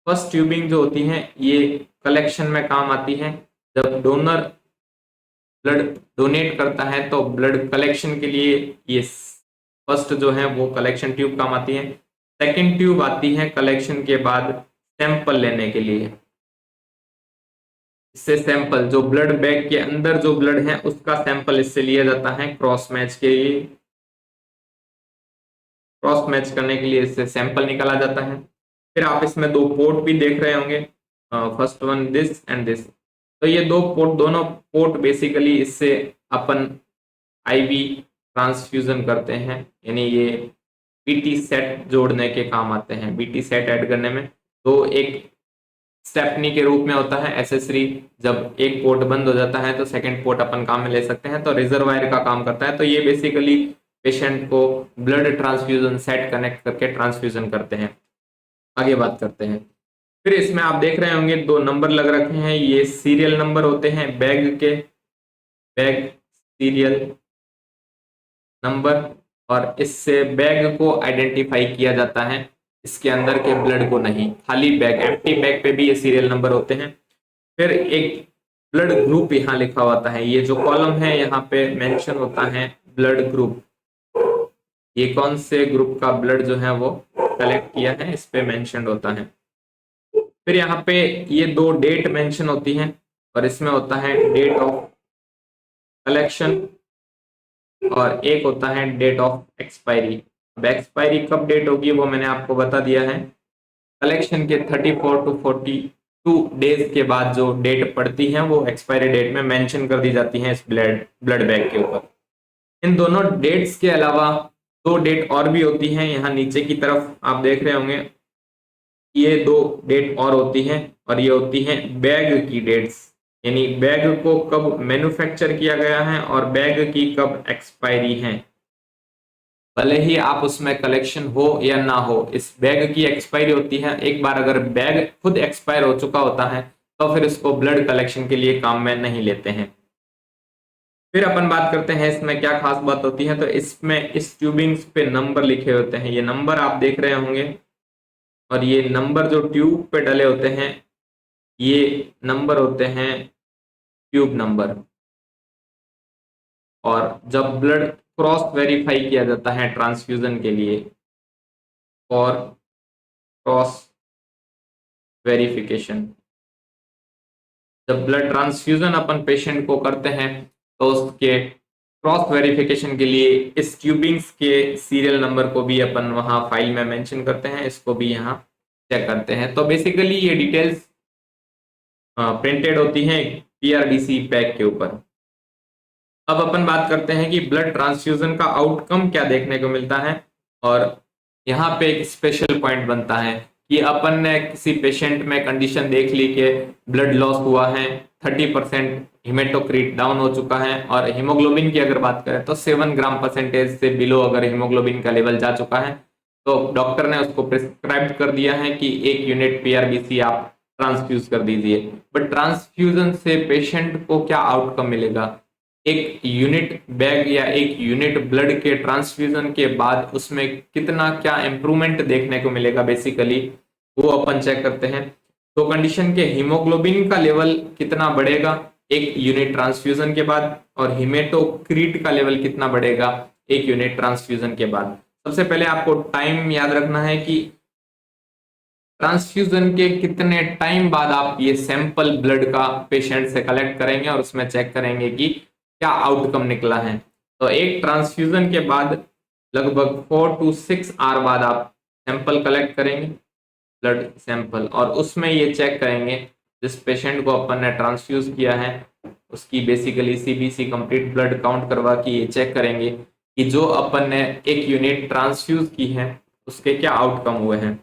फर्स्ट ट्यूबिंग जो होती है ये कलेक्शन में काम आती है, जब डोनर ब्लड डोनेट करता है तो ब्लड कलेक्शन के लिए ये फर्स्ट जो है वो कलेक्शन ट्यूब काम आती है। सेकंड ट्यूब आती है कलेक्शन के बाद सैंपल लेने के लिए। इससे सैंपल जो ब्लड बैग के अंदर जो ब्लड है उसका सैंपल इससे लिया जाता है क्रॉस मैच के लिए, क्रॉस मैच करने के लिए इससे सैंपल निकाला जाता है। फिर आप इसमें 2 पोर्ट भी देख रहे होंगे, first one this and this. तो ये 2 पोर्ट, दोनों पोर्ट बेसिकली इससे अपन आईवी ट्रांसफ्यूजन करते हैं, यानी ये बीटी सेट जोड़ने के काम आते हैं। बीटी सेट ऐड करने में तो एक स्टेपनी के रूप में होता है एसेसरी, जब एक पोर्ट बंद हो जाता है तो सेकंड पोर्ट अपन काम में ले सकते हैं, तो रिजर्वायर का काम करता है। तो ये बेसिकली पेशेंट को ब्लड ट्रांसफ्यूजन सेट कनेक्ट करके ट्रांसफ्यूजन करते हैं। आगे बात करते हैं। फिर इसमें आप देख रहे होंगे 2 नंबर लग रखे हैं, ये सीरियल नंबर होते हैं बैग के, बैग सीरियल नंबर, और इससे बैग को आइडेंटिफाई किया जाता है, इसके अंदर के ब्लड को नहीं, खाली बैग एम्प्टी बैग पे भी ये सीरियल नंबर होते हैं। फिर एक ब्लड ग्रुप यहाँ लिखा होता है, ये जो कॉलम है यहाँ पे मेंशन होता है ब्लड ग्रुप, ये कौन से ग्रुप का ब्लड जो है वो कलेक्ट किया है इस पे मेंशन होता है। फिर यहाँ पे ये दो डेट मेंशन होती हैं और इसमें होता है डेट ऑफ कलेक्शन और एक होता है डेट ऑफ एक्सपायरी। अब एक्सपायरी कब डेट होगी वो मैंने आपको बता दिया है, कलेक्शन के 34 टू 42 डेज के बाद जो डेट पड़ती है वो एक्सपायरी डेट में मेंशन कर दी जाती है इस ब्लड बैग के ऊपर। इन दोनों डेट्स के अलावा दो डेट और भी होती हैं, यहाँ नीचे की तरफ आप देख रहे होंगे ये दो डेट और होती हैं और ये होती हैं बैग की डेट्स, यानी बैग को कब मैन्युफैक्चर किया गया है और बैग की कब एक्सपायरी है। भले ही आप उसमें कलेक्शन हो या ना हो, इस बैग की एक्सपायरी होती है। एक बार अगर बैग खुद एक्सपायर हो चुका होता है तो फिर इसको ब्लड कलेक्शन के लिए काम में नहीं लेते हैं। फिर अपन बात करते हैं इसमें क्या खास बात होती है, तो इसमें इस ट्यूबिंग्स पे नंबर लिखे होते हैं, ये नंबर आप देख रहे होंगे और ये नंबर जो ट्यूब पे डले होते हैं ये नंबर होते हैं ट्यूब नंबर। और जब ब्लड क्रॉस वेरीफाई किया जाता है ट्रांसफ्यूजन के लिए और क्रॉस वेरिफिकेशन, जब ब्लड ट्रांसफ्यूजन अपन पेशेंट को करते हैं तो उसके क्रॉस वेरिफिकेशन के लिए इस ट्यूबिंग्स के सीरियल नंबर को भी अपन वहां फाइल में मेंशन करते हैं, इसको भी यहाँ चेक करते हैं। तो बेसिकली ये डिटेल्स प्रिंटेड होती हैं पीआरडीसी पैक के ऊपर। अब अपन बात करते हैं कि ब्लड ट्रांसफ्यूजन का आउटकम क्या देखने को मिलता है, और यहाँ पे एक स्पेशल पॉइंट बनता है कि अपन ने किसी पेशेंट में कंडीशन देख ली कि ब्लड लॉस हुआ है, 30% हिमेटोक्रीट डाउन हो चुका है और हीमोग्लोबिन की अगर बात करें तो 7 ग्राम परसेंटेज से बिलो अगर हीमोग्लोबिन का लेवल जा चुका है तो डॉक्टर ने उसको प्रिस्क्राइब कर दिया है कि 1 यूनिट पीआरबीसी आप ट्रांसफ्यूज कर दीजिए। बट ट्रांसफ्यूजन से पेशेंट को क्या आउटकम मिलेगा, एक यूनिट बैग या एक यूनिट ब्लड के ट्रांसफ्यूजन के बाद उसमें कितना क्या इंप्रूवमेंट देखने को मिलेगा, बेसिकली वो अपन चेक करते हैं। तो कंडीशन के हीमोग्लोबिन का लेवल कितना बढ़ेगा एक यूनिट ट्रांसफ्यूजन के बाद और हिमेटोक्रीट का लेवल कितना बढ़ेगा एक यूनिट ट्रांसफ्यूजन के बाद। सबसे पहले आपको टाइम याद रखना है कि ट्रांसफ्यूजन के कितने टाइम बाद आप ये सैंपल ब्लड का पेशेंट से कलेक्ट करेंगे और उसमें चेक करेंगे कि क्या आउटकम निकला है। तो एक ट्रांसफ्यूजन के बाद लगभग 4 to 6 आवर बाद आप सैंपल कलेक्ट करेंगे ब्लड सैंपल, और उसमें ये चेक करेंगे जिस पेशेंट को अपन ने ट्रांसफ्यूज किया है उसकी basically CBC complete blood count करवा के ये चेक करेंगे कि जो अपन ने एक यूनिट ट्रांसफ्यूज की है उसके क्या आउटकम हुए हैं।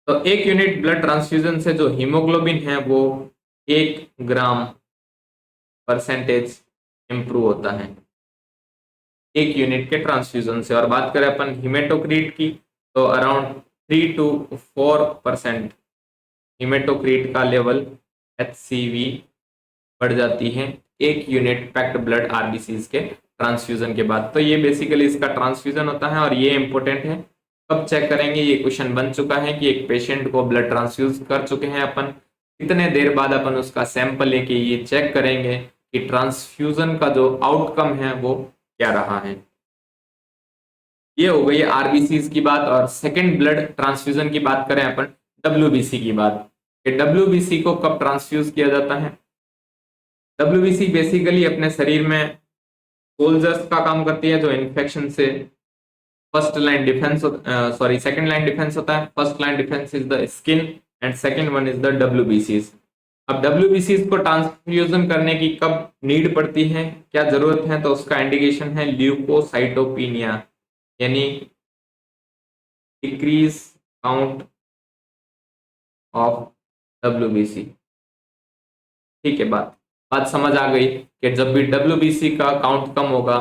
तो एक यूनिट ब्लड ट्रांसफ्यूजन से जो हीमोग्लोबिन है वो 1 ग्राम परसेंटेज इंप्रूव होता है एक यूनिट के ट्रांसफ्यूजन से। और बात करें अपन हिमेटोक्रीट की तो अराउंड 3 to 4% हिमेटोक्रीट का लेवल HCV बढ़ जाती है एक यूनिट पैक्ड ब्लड आरबीसीज के ट्रांसफ्यूजन के बाद। तो ये बेसिकली इसका ट्रांसफ्यूजन होता है और ये इंपॉर्टेंट है। कब चेक करेंगे, ये क्वेश्चन बन चुका है कि एक पेशेंट को ब्लड ट्रांसफ्यूज कर चुके हैं अपन, कितने देर बाद अपन उसका सैंपल लेके ये चेक करेंगे कि ट्रांसफ्यूजन का जो आउटकम है वो क्या रहा है। ये हो गई आरबीसीज की बात। और सेकंड ब्लड ट्रांसफ्यूजन की बात करें अपन डब्ल्यूबीसी की बात, कि डब्ल्यूबीसी को कब ट्रांसफ्यूज किया जाता है। डब्ल्यूबीसी बेसिकली अपने शरीर में सोल्जर्स का काम करती है जो इन्फेक्शन से first line defence second line defence होता है। First line defence is the skin and second one is the डब्ल्यूबीसीज। अब डब्ल्यूबीसीज को ट्रांसफ्यूजन करने की कब नीड पड़ती है, क्या जरूरत है, तो उसका इंडिकेशन है ल्यूकोसाइटोपिनिया, यानी डिक्रीज काउंट ऑफ डब्ल्यूबीसी। ठीक है, बात समझ आ गई कि जब भी डब्ल्यूबीसी का काउंट कम होगा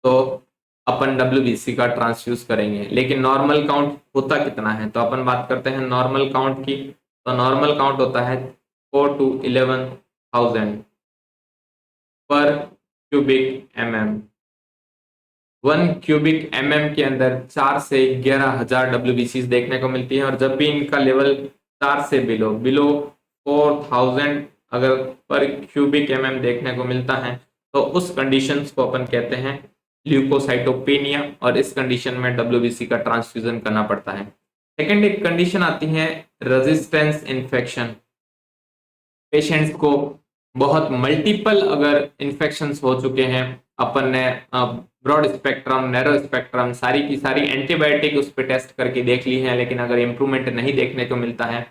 तो अपन डब्ल्यूबीसी का ट्रांसफ्यूज करेंगे। लेकिन नॉर्मल काउंट होता कितना है, तो अपन बात करते हैं नॉर्मल काउंट की। तो नॉर्मल काउंट होता है 4 to 11,000 पर क्यूबिक एमएम। 1 क्यूबिक एमएम के अंदर 4 से 11,000 डब्ल्यूबीसी देखने को मिलती है। और जब भी इनका लेवल 4 से बिलो 4,000 अगर पर क्यूबिक एमएम देखने को मिलता है तो उस कंडीशंस को अपन कहते हैं ल्यूकोसाइटोपेनिया, और इस कंडीशन में डब्ल्यूबीसी का ट्रांसफ्यूजन करना पड़ता है। सेकेंड एक कंडीशन आती है रेजिस्टेंस इन्फेक्शन। पेशेंट्स को बहुत मल्टीपल अगर इन्फेक्शंस हो चुके हैं, अपन ने ब्रॉड स्पेक्ट्रम, नैरो स्पेक्ट्रम, सारी की सारी एंटीबायोटिक उस पर टेस्ट करके देख ली है, लेकिन अगर इंप्रूवमेंट नहीं देखने को मिलता है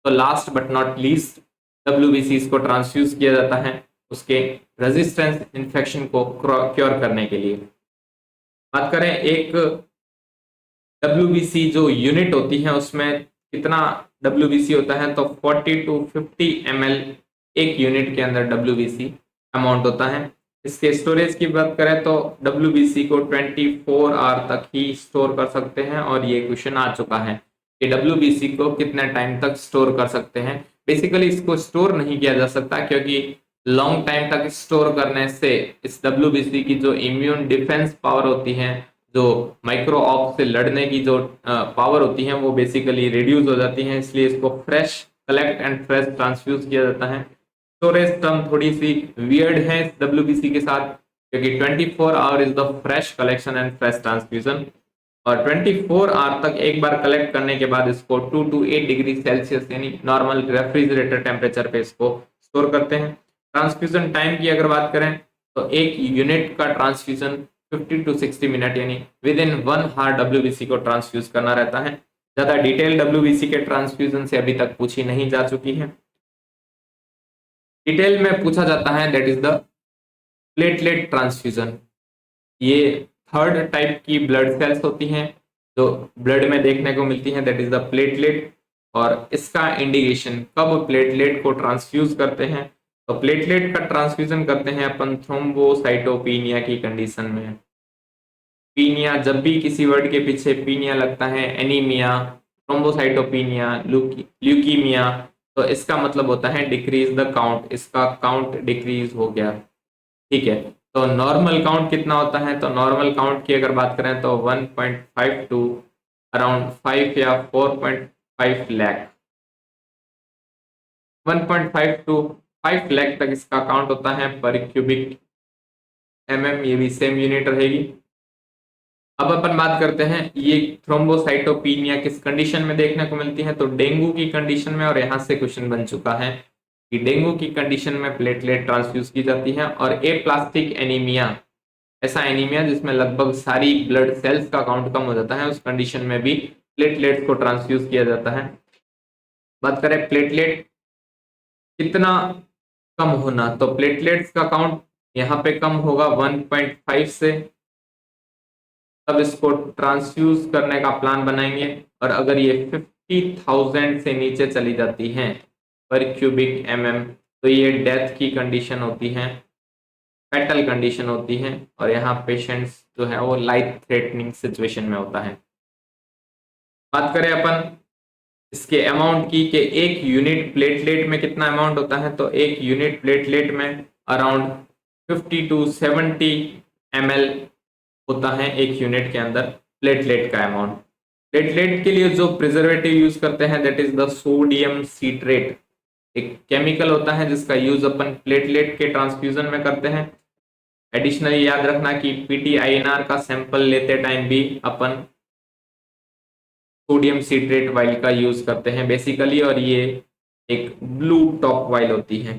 तो last but not least WBC को ट्रांसफ्यूज किया जाता है उसके रेजिस्टेंस इन्फेक्शन को क्योर करने के लिए। बात करें एक डब्ल्यूबीसी जो यूनिट होती है उसमें कितना डब्ल्यूबीसी होता है, तो 40 टू 50 ml एक यूनिट के अंदर डब्ल्यूबीसी अमाउंट होता है। इसके स्टोरेज की बात करें तो डब्ल्यूबीसी को 24 आवर तक ही स्टोर कर सकते हैं, और ये क्वेश्चन आ चुका है कि डब्ल्यूबीसी को कितने टाइम तक स्टोर कर सकते हैं। बेसिकली इसको स्टोर नहीं किया जा सकता, क्योंकि लॉन्ग टाइम तक स्टोर करने से इस डब्ल्यूबीसी की जो इम्यून डिफेंस पावर होती है, जो माइक्रो ऑप से लड़ने की जो पावर होती है, वो बेसिकली रिड्यूस हो जाती है। इसलिए इसको fresh collect and fresh transfuse किया जाता है। स्टोरेज टर्म थोड़ी सी वियर्ड है इस डब्ल्यूबीसी के साथ, क्योंकि 24 our is the fresh collection and fresh transfusion, और 24 आवर तक एक बार कलेक्ट करने के बाद इसको 2 to 8 डिग्री सेल्सियस यानी नॉर्मल रेफ्रिजरेटर टेम्परेचर पे इसको स्टोर करते हैं। ट्रांसफ्यूजन टाइम की अगर बात करें तो एक यूनिट का ट्रांसफ्यूजन 50 to 60 मिनट यानी विद इन 1 आवर डब्ल्यूबीसी को ट्रांसफ्यूज करना रहता है। ज्यादा डिटेल डब्ल्यूबीसी के ट्रांसफ्यूजन से अभी तक पूछी नहीं जा चुकी है। डिटेल में पूछा जाता है that is the platelet transfusion. ये थर्ड टाइप की ब्लड सेल्स होती हैं जो ब्लड में देखने को मिलती हैं, दैट इज द प्लेटलेट। और इसका इंडिकेशन कब प्लेटलेट को ट्रांसफ्यूज करते हैं, तो प्लेटलेट का ट्रांसफ्यूजन करते हैं अपन थ्रोम्बोसाइटोपिनिया की कंडीशन में। पीनिया, जब भी किसी वर्ड के पीछे पीनिया लगता है, एनीमिया, थ्रोम्बोसाइटोपिनिया, ल्यूकीमिया, तो इसका मतलब होता है डिक्रीज द काउंट, इसका काउंट डिक्रीज हो गया। ठीक है, तो नॉर्मल काउंट कितना होता है, तो नॉर्मल काउंट की अगर बात करें तो 1.5 टू अराउंड 5 या 4.5 लाख, 1.5 टू 5 लाख तक इसका काउंट होता है पर क्यूबिक एमएम, ये भी सेम यूनिट रहेगी। अब अपन बात करते हैं ये थ्रोम्बोसाइटोपिनिया किस कंडीशन में देखने को मिलती है, तो डेंगू की कंडीशन में, और यहां से क्वेश्चन बन चुका है कि डेंगू की कंडीशन में प्लेटलेट ट्रांसफ्यूज की जाती है। और एप्लास्टिक एनीमिया, ऐसा एनीमिया जिसमें लगभग सारी ब्लड सेल्स का काउंट कम हो जाता है, उस कंडीशन में भी प्लेटलेट को ट्रांसफ्यूज किया जाता है। बात करें प्लेटलेट कितना कम होना, तो प्लेटलेट्स का काउंट यहाँ पे कम होगा 1.5 से, तब इसको ट्रांसफ्यूज करने का प्लान बनाएंगे। और अगर ये 50,000 से नीचे चली जाती है पर क्यूबिक एमएम, तो ये डेथ की कंडीशन होती है, फैटल कंडीशन होती है, और यहाँ पेशेंट्स जो है वो लाइफ थ्रेटनिंग सिचुएशन में होता है। बात करें अपन इसके अमाउंट की कि एक यूनिट प्लेटलेट में कितना अमाउंट होता है, तो एक यूनिट प्लेटलेट में अराउंड 50 टू 70 ml होता है एक यूनिट के अंदर प्लेटलेट का अमाउंट। प्लेटलेट के लिए जो प्रिजर्वेटिव यूज करते हैं दैट इज द सोडियम सीट्रेट, एक केमिकल होता है जिसका यूज अपन प्लेटलेट के ट्रांसफ्यूजन में करते हैं। एडिशनली याद रखना कि पीटीआईएनआर का सैंपल लेते टाइम भी अपन सोडियम सीट्रेट वाइल का यूज करते हैं बेसिकली, और ये एक ब्लू टॉप वाइल होती है।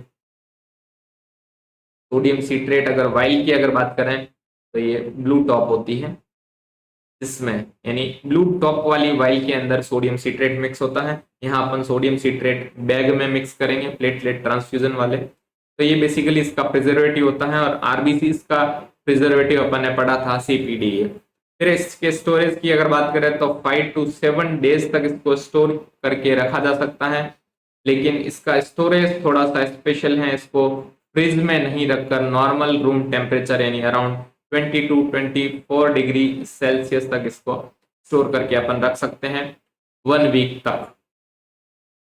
सोडियम सीट्रेट अगर वाइल की अगर बात करें तो ये ब्लू टॉप होती है, इसमें यानी ब्लू टॉप वाली वाइल के अंदर सोडियम सीट्रेट मिक्स होता है। यहाँ अपन सोडियम सीट्रेट बैग में मिक्स करेंगे प्लेटलेट ट्रांसफ्यूजन वाले, तो ये बेसिकली इसका प्रिजर्वेटिव होता है। और आरबीसी का प्रिजर्वेटिव अपन ने पढ़ा था सीपीडीए। फिर इसके स्टोरेज की अगर बात करें तो 5 to 7 डेज तक इसको स्टोर करके रखा जा सकता है, लेकिन इसका स्टोरेज थोड़ा सा स्पेशल है, इसको फ्रिज में नहीं रखकर नॉर्मल रूम टेम्परेचर यानी अराउंड 20 टू 24 डिग्री सेल्सियस तक इसको स्टोर करके अपन रख सकते हैं 1 वीक तक।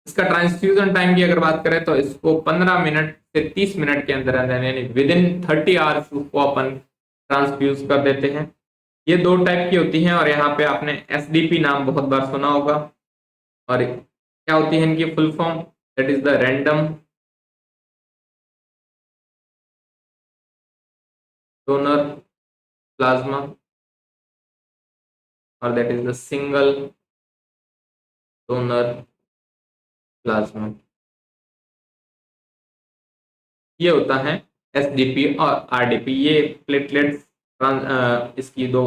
इसका ट्रांसफ्यूजन टाइम की अगर बात करें तो इसको 15 मिनट से 30 मिनट के अंदर अंदर यानी विद इन 30 आवर्स को अपन ट्रांसफ्यूज कर देते हैं। ये दो टाइप की होती हैं, और यहाँ पे आपने एसडीपी नाम बहुत बार सुना होगा। और क्या होती है इनकी full form, that is the random donor plasma और that is the single donor plasma. ये होता है एसडीपी और आरडीपी। ये प्लेटलेट्स इसकी दो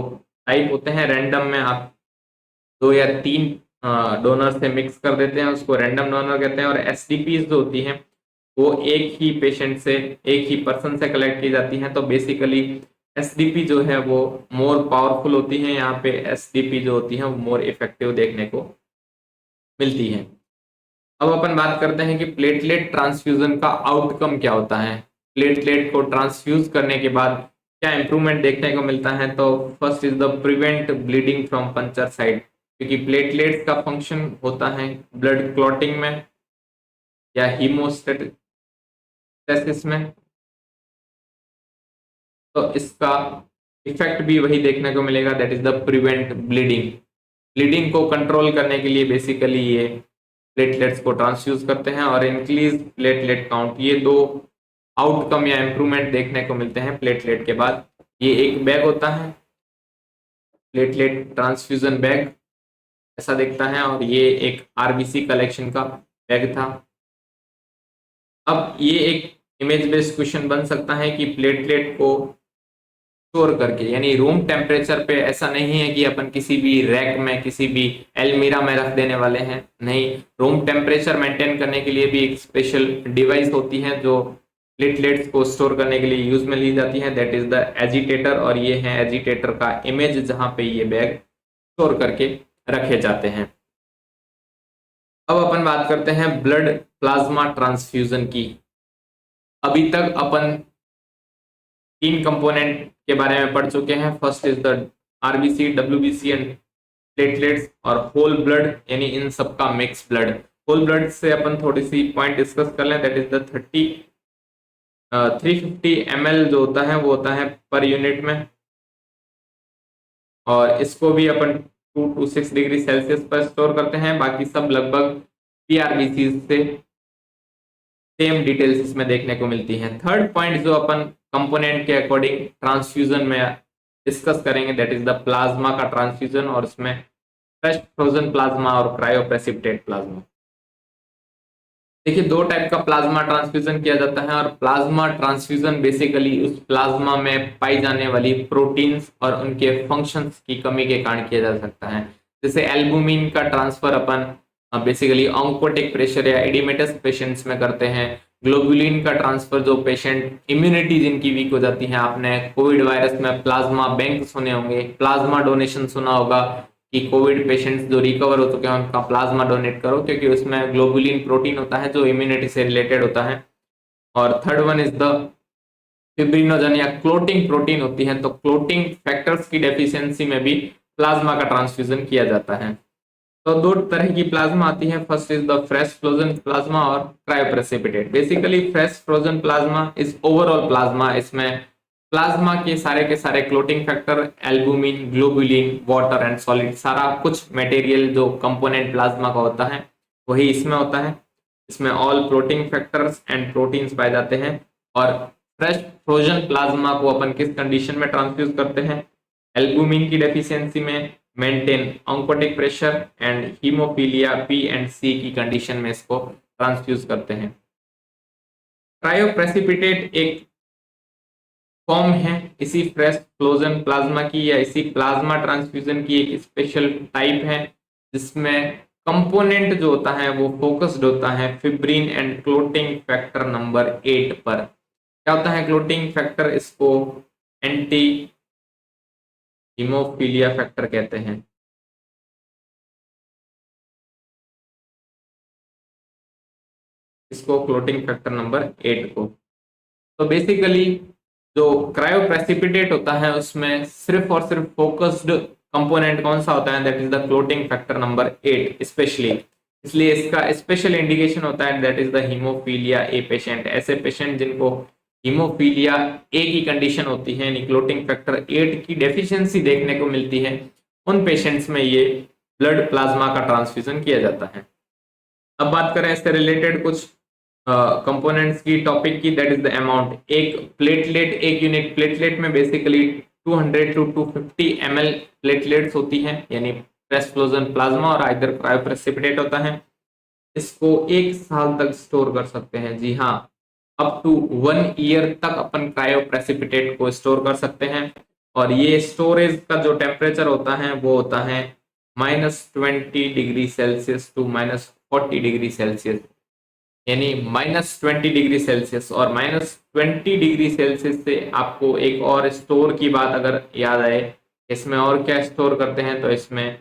टाइप होते हैं। रैंडम में आप 2 या 3 डोनर से मिक्स कर देते हैं, उसको रैंडम डोनर कहते हैं। और एसडीपी जो होती हैं वो एक ही पेशेंट से, एक ही पर्सन से कलेक्ट की जाती हैं। तो बेसिकली एसडीपी जो है वो मोर पावरफुल होती है। यहाँ पे एसडीपी जो होती है वो मोर इफेक्टिव देखने को मिलती है। अब अपन बात करते हैं कि प्लेटलेट ट्रांसफ्यूजन का आउटकम क्या होता है। प्लेटलेट को ट्रांसफ्यूज करने के बाद क्या इंप्रूवमेंट देखने को मिलता है। तो first is the prevent bleeding from puncture side, क्योंकि प्लेटलेट्स का फंक्शन होता है ब्लड क्लॉटिंग में या हीमोस्टेसिस में। तो इसका इफेक्ट भी वही देखने को मिलेगा, that is the prevent bleeding. Bleeding को कंट्रोल करने के लिए बेसिकली ये प्लेटलेट्स को ट्रांसफ्यूज करते हैं और इंक्रीज प्लेटलेट काउंट। ये दो आउटकम या इंप्रूवमेंट देखने को मिलते हैं प्लेटलेट के बाद। ये एक बैग होता है, प्लेटलेट ट्रांसफ्यूजन बैग ऐसा दिखता है, और ये एक आरबीसी कलेक्शन का बैग था। अब ये एक इमेज बेस्ड क्वेश्चन बन सकता है कि प्लेटलेट को स्टोर करके, यानी रूम टेम्परेचर पे, ऐसा नहीं है कि अपन किसी भी रैक में, किसी भी अलमीरा में रख देने वाले हैं, नहीं। रूम टेम्परेचर मेंटेन करने के लिए भी एक स्पेशल डिवाइस होती है जो प्लेटलेट्स को स्टोर करने के लिए यूज में ली जाती है, दैट इज द एजिटेटर। और ये है एजिटेटर का इमेज जहां पे ये बैग स्टोर करके रखे जाते हैं। अब अपन बात करते हैं ब्लड प्लाज्मा ट्रांसफ्यूजन की। अभी तक अपन 3 कंपोनेंट के बारे में पढ़ चुके हैं। First is the RBC, WBC and platelets, और होल ब्लड, यानी इन सबका मिक्स ब्लड। होल ब्लड से अपन थोड़ी सी पॉइंट डिस्कस कर लें, दैट इज द 350 ml जो होता है वो होता है पर यूनिट में, और इसको भी अपन 2 to 6 डिग्री सेल्सियस पर स्टोर करते हैं। बाकी सब लगभग पीआरबीसी से सेम डिटेल्स इसमें देखने को मिलती हैं। थर्ड पॉइंट जो अपन कंपोनेंट के अकॉर्डिंग ट्रांसफ्यूजन में डिस्कस करेंगे, दैट इज द प्लाज्मा का ट्रांसफ्यूजन, और इसमें फ्रेश फ्रोजन प्लाज्मा और क्रायोप्रेसिपिटेट प्लाज्मा। देखिए 2 टाइप का प्लाज्मा ट्रांसफ्यूजन किया जाता है, और प्लाज्मा ट्रांसफ्यूजन बेसिकली उस प्लाज्मा में पाई जाने वाली प्रोटीन्स और उनके फंक्शंस की कमी के कारण किया जा सकता है। जैसे एल्बुमिन का ट्रांसफर अपन बेसिकली ऑन्कोटिक प्रेशर या एडिमेटस पेशेंट्स में करते हैं। ग्लोबुलिन का ट्रांसफर जो पेशेंट इम्यूनिटी जिनकी वीक हो जाती है, आपने कोविड वायरस में प्लाज्मा बैंक सुने होंगे, प्लाज्मा डोनेशन सुना होगा कि कोविड पेशेंट्स जो रिकवर हो चुके हैं उनका प्लाज्मा डोनेट करो, क्योंकि उसमें ग्लोबुलिन प्रोटीन होता है जो इम्यूनिटी से रिलेटेड होता है। और third one is the fibrinogen या क्लोटिंग प्रोटीन होती है। तो क्लोटिंग फैक्टर्स की डेफिशिएंसी में भी प्लाज्मा का ट्रांसफ्यूजन किया जाता है। तो 2 तरह की प्लाज्मा आती है, first is the fresh frozen plasma और cryoprecipitate. Basically fresh frozen plasma is overall plasma. इसमें प्लाज्मा के सारे clotting factor, albumin, globulin, water and solid, सारा कुछ मटेरियल जो कंपोनेंट प्लाज्मा का होता है वही इसमें होता है। इसमें all protein factors and proteins पाए जाते हैं। और फ्रेश फ्रोजन प्लाज्मा को अपन किस कंडीशन में ट्रांसफ्यूज करते हैं, एल्बुमिन की डेफिशिएंसी में, maintain oncotic pressure and haemophilia B and C की कंडीशन में इसको ट्रांसफ्यूज करते हैं। क्रायोप्रेसिपिटेट एक फॉर्म है इसी फ्रेश फ्रोजन प्लाज्मा की, या इसी प्लाज्मा ट्रांसफ्यूजन की एक स्पेशल टाइप है, जिसमें कंपोनेंट जो होता है वो फोकस्ड होता है fibrin and clotting factor number 8 पर। क्या होता है क्लोटिंग फैक्टर, इसको एंटी हीमोफीलिया फैक्टर कहते हैं। इसको क्लोटिंग फैक्टर नंबर 8 को। तो बेसिकली जो क्रायोप्रेसिपिटेट होता है उसमें सिर्फ और सिर्फ फोकस्ड कंपोनेंट कौन सा होता है, that is the clotting factor number 8 specially. इसलिए इसका स्पेशल इंडिकेशन होता है, that is the haemophilia a patient. ऐसे पेशेंट जिनको हीमोफीलिया ए की कंडीशन होती है, यानी क्लोटिंग फैक्टर 8 की डेफिशिएंसी देखने को मिलती है, उन पेशेंट्स में ये ब्लड प्लाज्मा का ट्रांसफ्यूजन किया जाता है। अब बात करें इससे रिलेटेड कुछ कंपोनेंट्स की टॉपिक की, दैट इज द अमाउंट। एक प्लेटलेट, एक यूनिट प्लेटलेट में बेसिकली 200 टू 250 ml प्लेटलेट्स होती हैं, यानी फ्रेश फ्रोजन प्लाज्मा और आइदर क्रायोप्रेसिपिटेट होता है। इसको 1 साल तक स्टोर कर सकते हैं। जी हाँ, अप टू 1 ईयर तक अपन क्रायोप्रेसिपिटेट को स्टोर कर सकते हैं। और ये स्टोरेज का जो टेम्परेचर होता है वो होता है -20 degree Celsius to -40 degree Celsius, यानी -20 डिग्री सेल्सियस और -20 डिग्री सेल्सियस से। आपको एक और स्टोर की बात अगर याद आए, इसमें और क्या स्टोर करते हैं, तो इसमें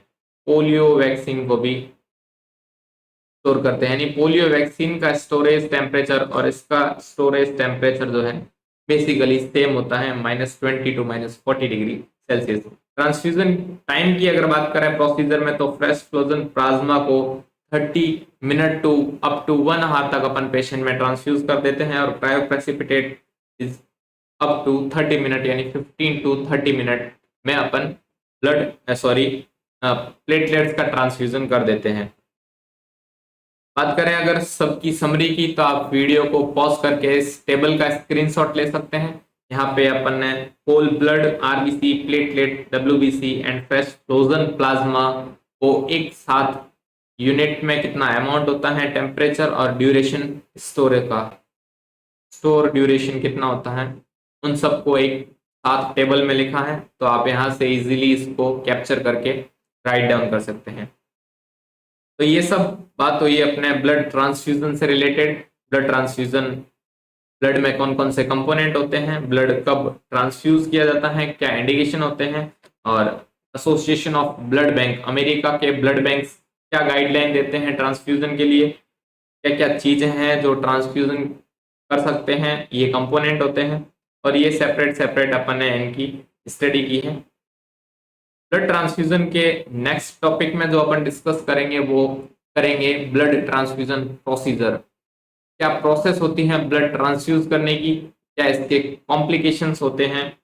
पोलियो वैक्सीन को भी स्टोर करते हैं। यानी पोलियो वैक्सीन का स्टोरेज टेम्परेचर और इसका स्टोरेज टेम्परेचर जो है बेसिकली सेम होता है, -20 to -40 degree Celsius. Transfusion time की अगर बात करें प्रोसीजर में, तो फ्रेश फ्रोजन प्लाज्मा को 30 minute to up to 1 hour तक अपन पेशेंट में ट्रांसफ्यूज कर देते हैं, और cryoprecipitate is up to 30 minute, यानी 15 टू 30 मिनट में अपन प्लेटलेट्स का ट्रांसफ्यूजन कर देते हैं। बात करें अगर सबकी समरी की, तो आप वीडियो को पॉज करके इस टेबल का स्क्रीनशॉट ले सकते हैं। यहाँ पे अपन ने whole blood, RBC, platelet, WBC and fresh frozen plasma को एक साथ यूनिट में कितना अमाउंट होता है, टेम्परेचर और ड्यूरेशन, स्टोर ड्यूरेशन कितना होता है, उन सबको एक साथ टेबल में लिखा है। तो आप यहाँ से इजीली इसको कैप्चर करके राइट डाउन कर सकते हैं। तो ये सब बात हुई अपने ब्लड ट्रांसफ्यूजन से रिलेटेड। ब्लड ट्रांसफ्यूजन, ब्लड में कौन कौन से कंपोनेंट होते हैं, ब्लड कब ट्रांसफ्यूज किया जाता है, क्या इंडिकेशन होते हैं, और association of blood bank, America के ब्लड बैंक क्या गाइडलाइन देते हैं ट्रांसफ्यूजन के लिए, क्या क्या चीजें हैं जो ट्रांसफ्यूजन कर सकते हैं, ये कंपोनेंट होते हैं। और ये सेपरेट सेपरेट अपन ने इनकी स्टडी की है। ब्लड ट्रांसफ्यूजन के नेक्स्ट टॉपिक में जो अपन डिस्कस करेंगे वो करेंगे ब्लड ट्रांसफ्यूजन प्रोसीजर। क्या प्रोसेस होती है ब्लड ट्रांसफ्यूज करने की, क्या इसके कॉम्प्लिकेशंस होते हैं,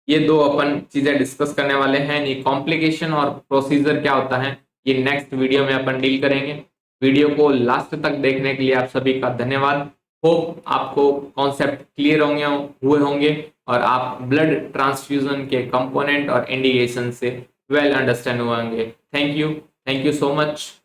ये दो अपन चीजें डिस्कस करने वाले हैं। ये कॉम्प्लिकेशन और प्रोसीजर क्या होता है, ये नेक्स्ट वीडियो में अपन डील करेंगे। वीडियो को लास्ट तक देखने के लिए आप सभी का धन्यवाद। होप आपको कॉन्सेप्ट क्लियर हुए होंगे और आप ब्लड ट्रांसफ्यूजन के कंपोनेंट और इंडिकेशन से वेल अंडरस्टैंड हुए होंगे। Thank you so much.